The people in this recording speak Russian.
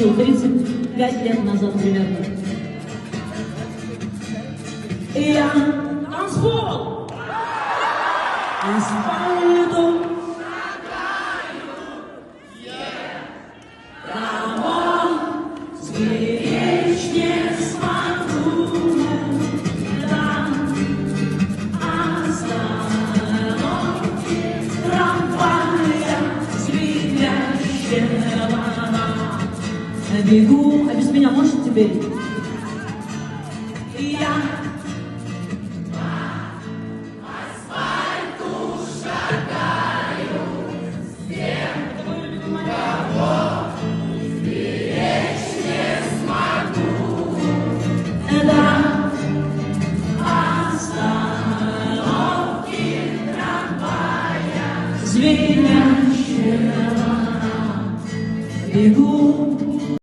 сил 35 лет назад примерно. И я танцпол, асфальту, сберечь не смогу, там остановки трамвая звенящего. Бегу, а без меня можешь теперь? И я по асфальту шагаю, всем, кого сберечь не смогу. Да, остановки трамвая звенящего. Бегу.